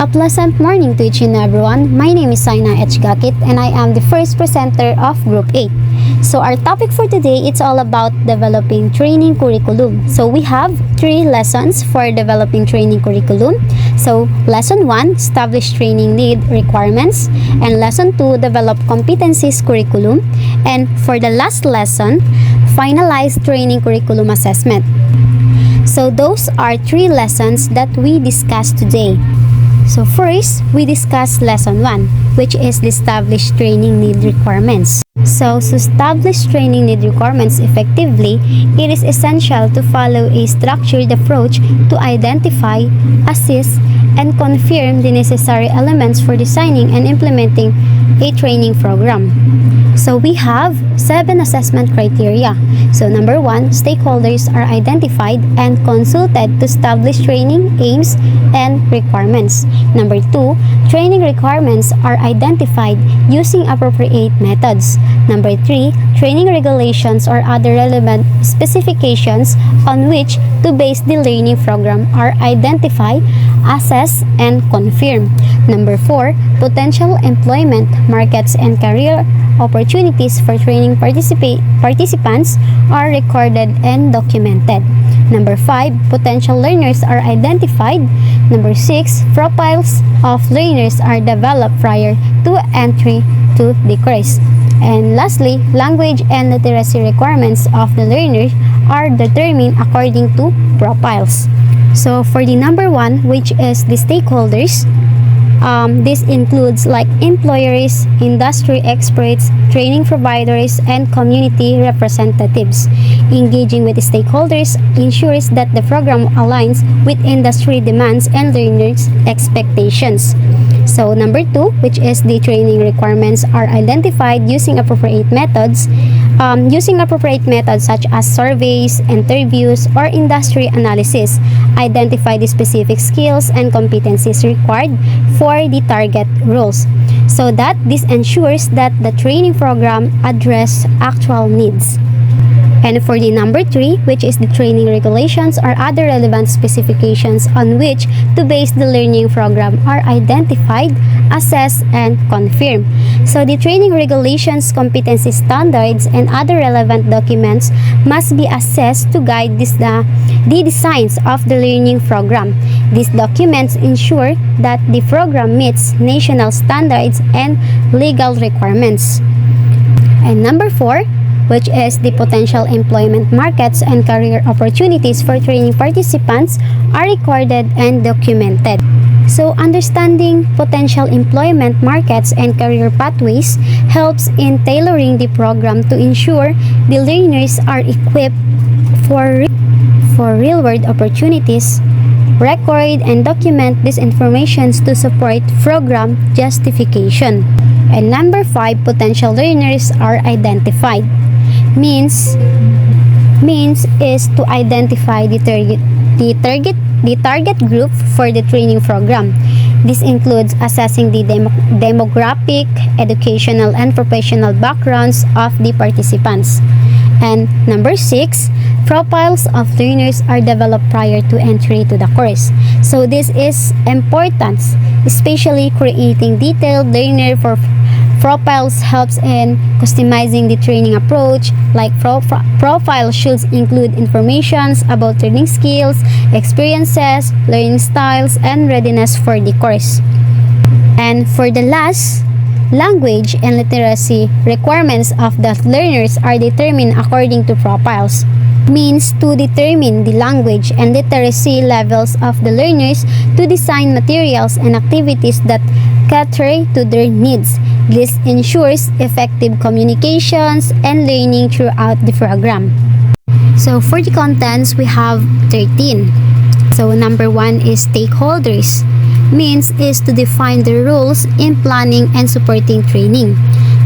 A pleasant morning to each and everyone. My name is Saina H. Gakit and I am the first presenter of Group 8. So our topic for today, it's all about developing training curriculum. So we have 3 lessons for developing training curriculum. So lesson 1, establish training need requirements, and lesson 2, develop competencies curriculum, and for the last lesson, finalize training curriculum assessment. So those are 3 lessons that we discussed today. So first, we discussed lesson 1, which is the establish training need requirements. So to establish training need requirements effectively, it is essential to follow a structured approach to identify, assess, and confirm the necessary elements for designing and implementing a training program. So we have 7 assessment criteria. So number 1, stakeholders are identified and consulted to establish training aims and requirements. Number 2, training requirements are identified using appropriate methods. Number 3, training regulations or other relevant specifications on which to base the learning program are identified, assessed, and confirmed. Number 4, potential employment, markets, and career opportunities for training participants are recorded and documented. Number 5, potential learners are identified. Number 6, profiles of learners are developed prior to entry to the course. And lastly, language and literacy requirements of the learner are determined according to profiles. So for the number 1, which is the stakeholders, this includes like employers, industry experts, training providers, and community representatives. Engaging with the stakeholders ensures that the program aligns with industry demands and learners' expectations. So number 2, which is the training requirements, are identified using appropriate methods. Using appropriate methods such as surveys, interviews, or industry analysis, identify the specific skills and competencies required for the target roles, so that this ensures that the training program addresses actual needs. And for the number 3, which is the training regulations or other relevant specifications on which to base the learning program, are identified, assessed, and confirmed. So the training regulations, competency standards, and other relevant documents must be assessed to guide the designs of the learning program. These documents ensure that the program meets national standards and legal requirements. And number 4, which is the potential employment, markets, and career opportunities for training participants, are recorded and documented. So understanding potential employment markets and career pathways helps in tailoring the program to ensure the learners are equipped for real-world opportunities. Record and document these informations to support program justification. And number 5, potential learners are identified. Means is to identify the target group for the training program. This includes assessing the demographic, educational, and professional backgrounds of the participants. And number 6, profiles of learners are developed prior to entry to the course. So this is important, especially creating detailed learner profiles helps in customizing the training approach. Like profile should include information about learning skills, experiences, learning styles, and readiness for the course. And for the last, language and literacy requirements of the learners are determined according to profiles. Means to determine the language and literacy levels of the learners to design materials and activities that cater to their needs. This ensures effective communications and learning throughout the program. So for the contents, we have 13. So number 1 is stakeholders. Means is to define the roles in planning and supporting training.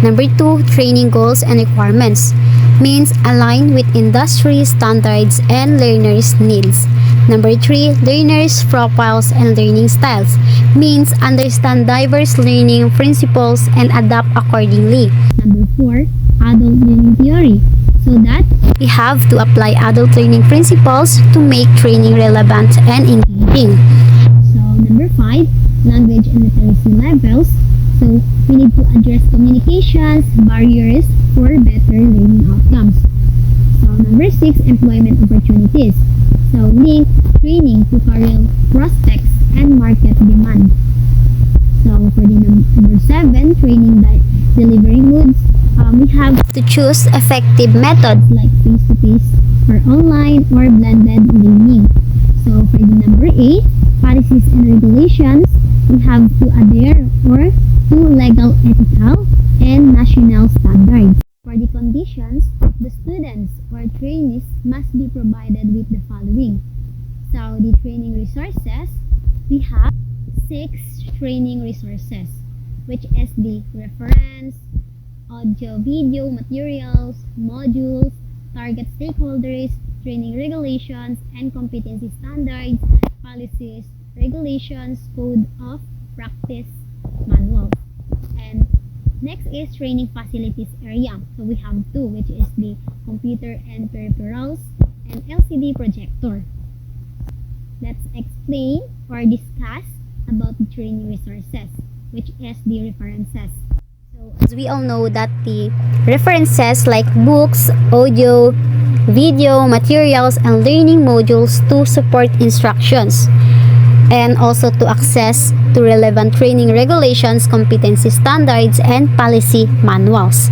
Number 2, training goals and requirements. Means align with industry standards and learners' needs. Number 3, learners' profiles and learning styles. Means understand diverse learning principles and adapt accordingly. Number 4, adult learning theory. So that we have to apply adult learning principles to make training relevant and engaging. So number 5, language and literacy levels. So we need to address communications barriers for better learning outcomes. So number 6, employment opportunities. So link training to career prospects and market demand. So for the number 7, training delivery modes, we have to choose effective methods like face-to-face or online or blended learning. So for the number 8, policies and regulations, we have to adhere to legal, ethical, and national standards. For the conditions, the students or trainees must be provided with the following. So the training resources, we have 6 training resources, which is the reference, audio video materials, modules, target stakeholders, training regulations and competency standards, policies, regulations, code of practice manual. And next is training facilities area. So we have 2, which is the computer and peripherals and LCD projector. Let's explain or discuss about the training resources, which is the references. So as we all know that the references like books, audio, video, materials, and learning modules to support instructions and also to access to relevant training regulations, competency standards, and policy manuals.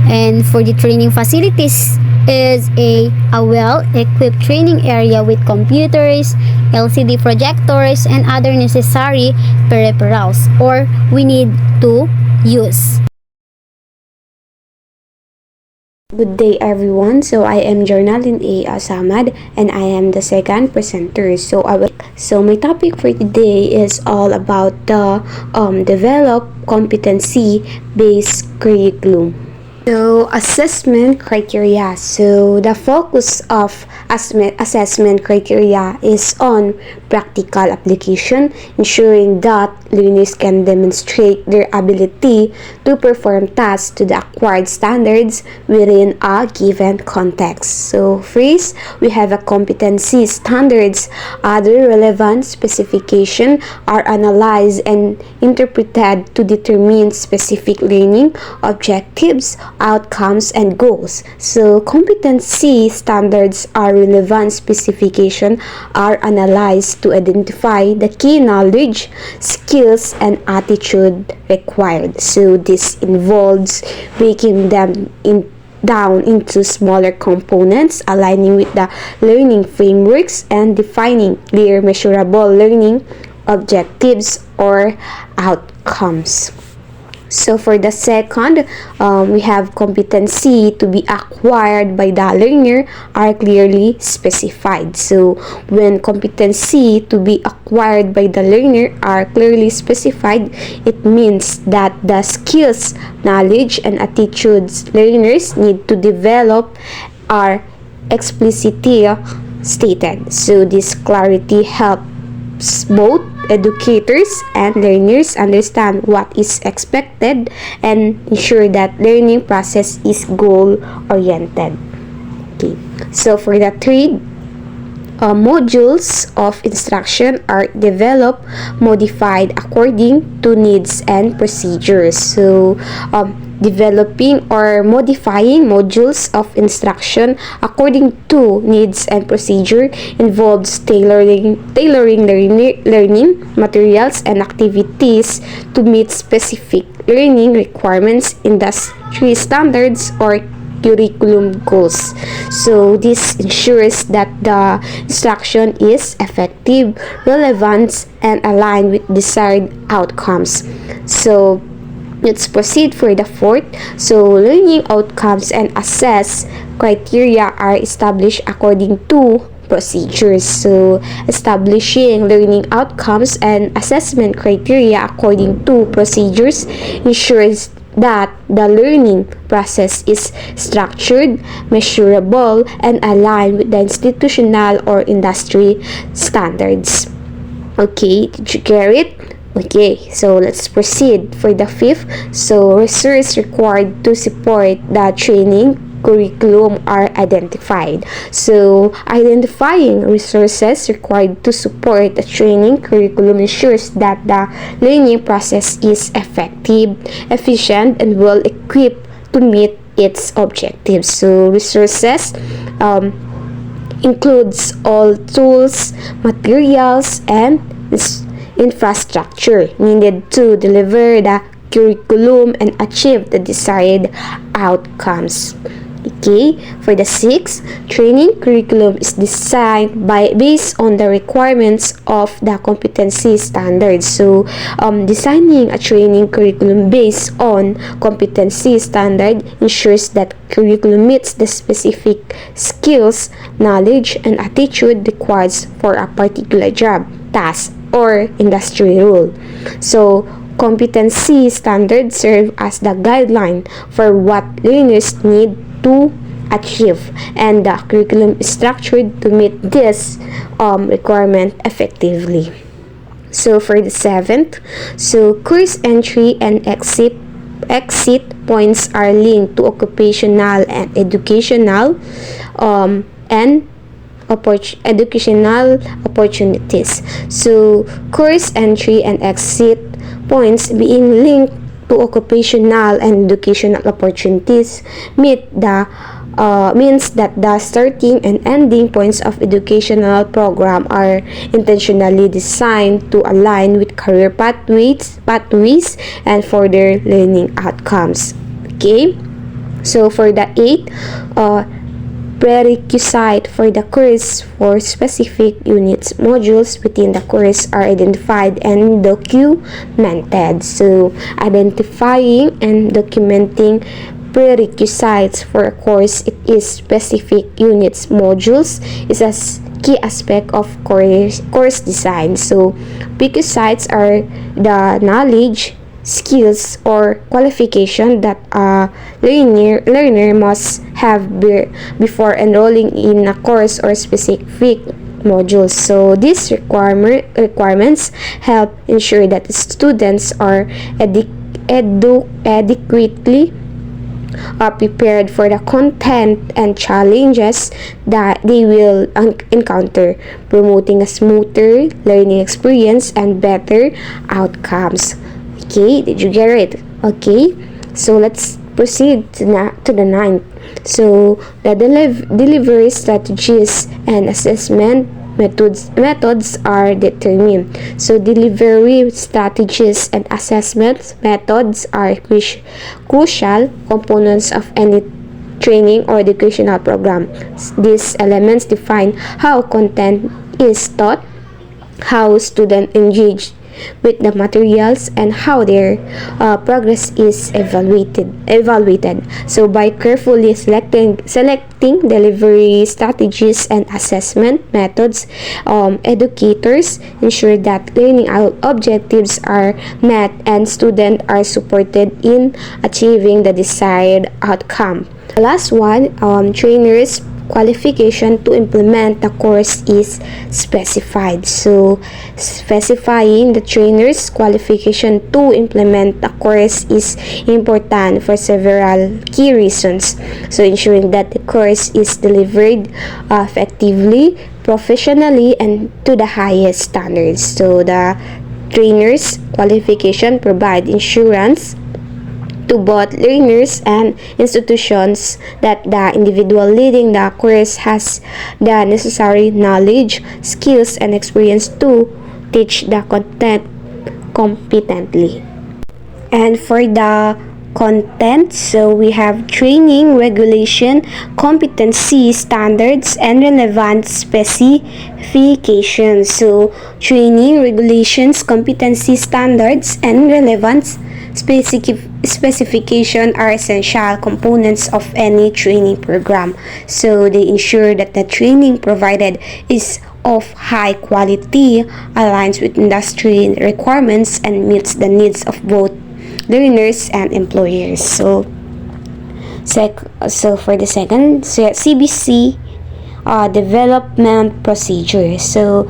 And for the training facilities is a well-equipped training area with computers, LCD projectors, and other necessary peripherals or we need to use. Good day everyone. So I am Jornalyn A. Asamad and I am the second presenter. So my topic for today is all about the develop competency based curriculum. So assessment criteria. So the focus of assessment criteria is on practical application, ensuring that learners can demonstrate their ability to perform tasks to the acquired standards within a given context. So first, we have a competency standards. Other relevant specifications are analyzed and interpreted to determine specific learning objectives, outcomes, and goals. So competency standards are relevant specifications are analyzed to identify the key knowledge, skills, and attitude required. So this involves breaking them down into smaller components, aligning with the learning frameworks, and defining clear, measurable learning objectives or outcomes. So for the second, we have competency to be acquired by the learner are clearly specified. So when competency to be acquired by the learner are clearly specified, it means that the skills, knowledge, and attitudes learners need to develop are explicitly stated. So this clarity helps both educators and learners understand what is expected and ensure that learning process is goal-oriented. Okay. So for the third, modules of instruction are developed, modified according to needs and procedures. So developing or modifying modules of instruction according to needs and procedure involves tailoring learning materials and activities to meet specific learning requirements, industry standards, or curriculum goals. So this ensures that the instruction is effective, relevant, and aligned with desired outcomes. So let's proceed for the fourth. So learning outcomes and assess criteria are established according to procedures. So establishing learning outcomes and assessment criteria according to procedures ensures that the learning process is structured, measurable, and aligned with the institutional or industry standards. Okay, did you get it? Okay, so let's proceed for the fifth. So resources required to support the training curriculum are identified. So, identifying resources required to support the training curriculum ensures that the learning process is effective, efficient, and well equipped to meet its objectives. So, resources includes all tools, materials, and infrastructure needed to deliver the curriculum and achieve the desired outcomes. Okay, for the sixth, training curriculum is designed based on the requirements of the competency standards. So, designing a training curriculum based on competency standard ensures that curriculum meets the specific skills, knowledge, and attitude required for a particular job, task, or industry role. So, competency standards serve as the guideline for what learners need to achieve, and the curriculum is structured to meet this requirement effectively. So for the seventh, course entry and exit points are linked to occupational and educational educational opportunities. So course entry and exit points being linked to occupational and educational opportunities means that the starting and ending points of educational program are intentionally designed to align with career pathways and further learning outcomes. Okay, so for the eighth, prerequisite for the course for specific units modules within the course are identified and documented. So identifying and documenting prerequisites for a course it is specific units modules is a key aspect of course design. So prerequisites are the knowledge, skills, or qualification that a learner must have before enrolling in a course or specific modules. So these requirements help ensure that the students are adequately prepared for the content and challenges that they will encounter, promoting a smoother learning experience and better outcomes. Okay, did you get it? Okay, so let's proceed to the ninth. So the delivery strategies and assessment methods are determined. So delivery strategies and assessment methods are crucial components of any training or educational program. These elements define how content is taught, how students engage with the materials, and how their progress is evaluated. So by carefully selecting delivery strategies and assessment methods, educators ensure that learning objectives are met and students are supported in achieving the desired outcome. The last one, trainers qualification to implement the course is specified. So specifying the trainer's qualification to implement the course is important for several key reasons. So ensuring that the course is delivered effectively, professionally, and to the highest standards. So the trainer's qualification provide insurance to both learners and institutions that the individual leading the course has the necessary knowledge, skills, and experience to teach the content competently. And for the content, so we have training, regulation, competency standards, and relevant specifications. So training, regulations, competency standards, and relevant specification are essential components of any training program. So they ensure that the training provided is of high quality, aligns with industry requirements, and meets the needs of both learners and employers. So for the second, CBC development procedure. So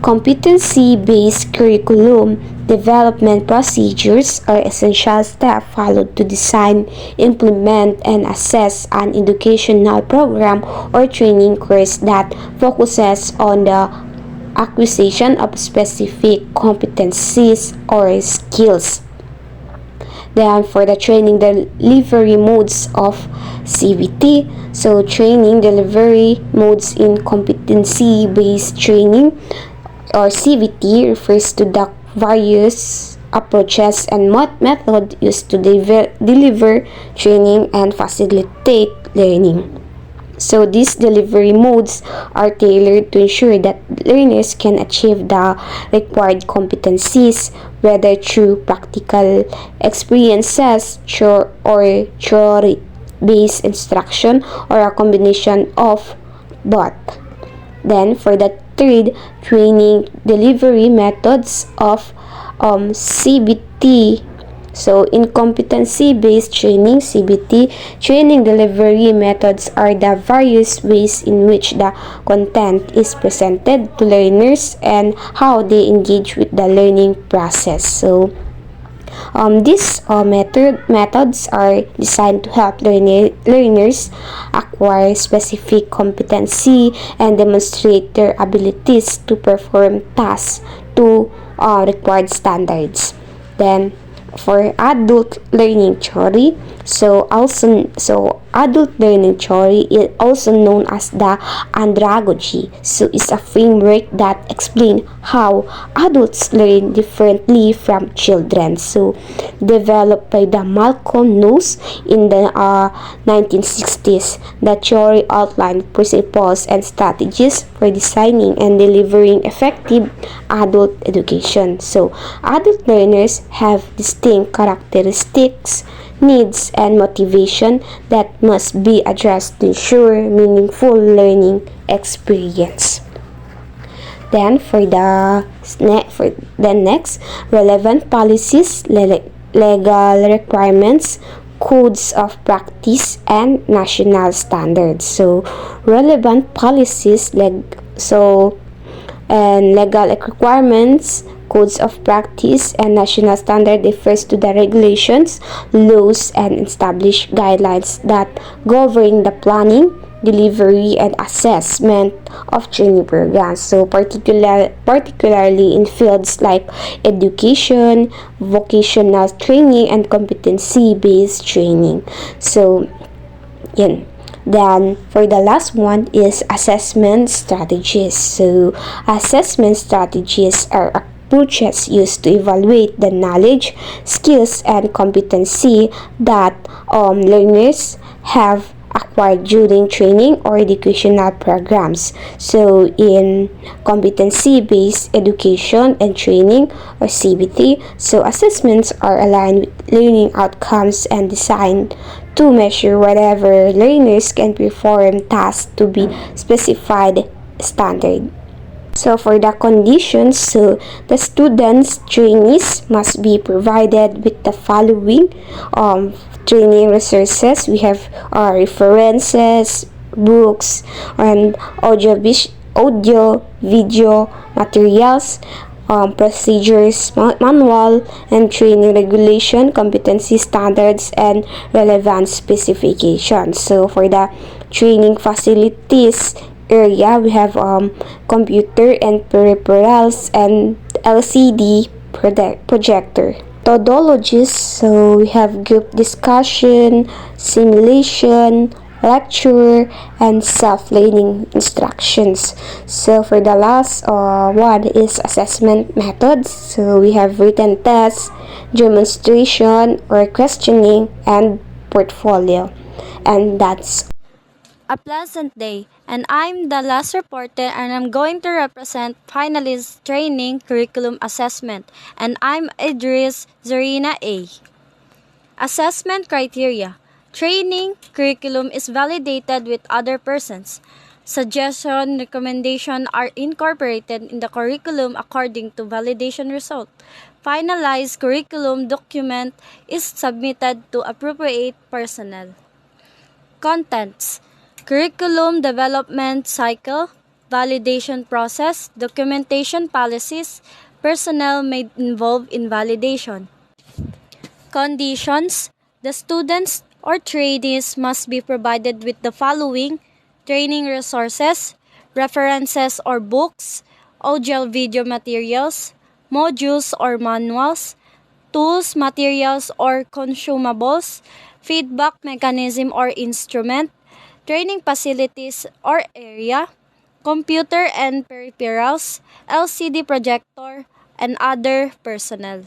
Competency-based curriculum development procedures are essential steps followed to design, implement, and assess an educational program or training course that focuses on the acquisition of specific competencies or skills. Then for the training delivery modes of CBT, so training delivery modes in competency-based training or CBT refers to the various approaches and method used to deliver training and facilitate learning. So these delivery modes are tailored to ensure that learners can achieve the required competencies, whether through practical experiences or theory-based instruction or a combination of both. Then for the third, training delivery methods of CBT. So in competency-based training, CBT, training delivery methods are the various ways in which the content is presented to learners and how they engage with the learning process. So these methods are designed to help learners acquire specific competency and demonstrate their abilities to perform tasks to required standards. Then for adult learning theory, adult learning theory is also known as the andragogy. So it's a framework that explains how adults learn differently from children. So developed by the Malcolm Knowles in the 1960s, the theory outlined principles and strategies for designing and delivering effective adult education. So adult learners have distinct characteristics, needs, and motivation that must be addressed to ensure meaningful learning experience. Then for the next, relevant policies, legal requirements, codes of practice, and national standards. So relevant policies, and legal requirements, codes of practice, and national standard refers to the regulations, laws, and established guidelines that govern the planning, delivery, and assessment of training programs. So particularly in fields like education, vocational training, and competency-based training. So yan. Then, for the last one is assessment strategies. So, assessment strategies are approaches used to evaluate the knowledge, skills, and competency that learners have acquired during training or educational programs. So, in competency-based education and training or CBT, so assessments are aligned with learning outcomes and designed to measure whatever learners can perform tasks to be specified standard. So for the conditions, so the students, trainees must be provided with the following training resources. We have references, books, and audio, video materials, procedures manual, and training regulation, competency standards, and relevant specifications. So for the training facilities area, we have computer and peripherals and LCD projector. Methodologies, so we have group discussion, simulation, lecture, and self-learning instructions. So for the last one is assessment methods. So we have written tests, demonstration or questioning, and portfolio. And that's a pleasant day, and I'm the last reporter, and I'm going to represent finalist training curriculum assessment, and I'm Idris Zarina A. Assessment criteria. Training curriculum is validated with other persons. Suggestion, recommendation are incorporated in the curriculum according to validation result. Finalized curriculum document is submitted to appropriate personnel. Contents: curriculum development cycle, validation process, documentation policies, personnel may involve in validation. Conditions: the students or trainees must be provided with the following: training resources, references or books, audio video materials, modules or manuals, tools, materials or consumables, feedback mechanism or instrument, training facilities or area, computer and peripherals, LCD projector, and other personnel.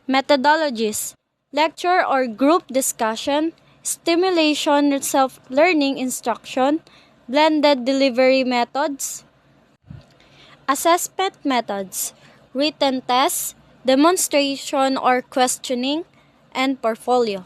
Methodologies: lecture or group discussion, stimulation, self-learning instruction, blended delivery methods. Assessment methods: written tests, demonstration or questioning, and portfolio.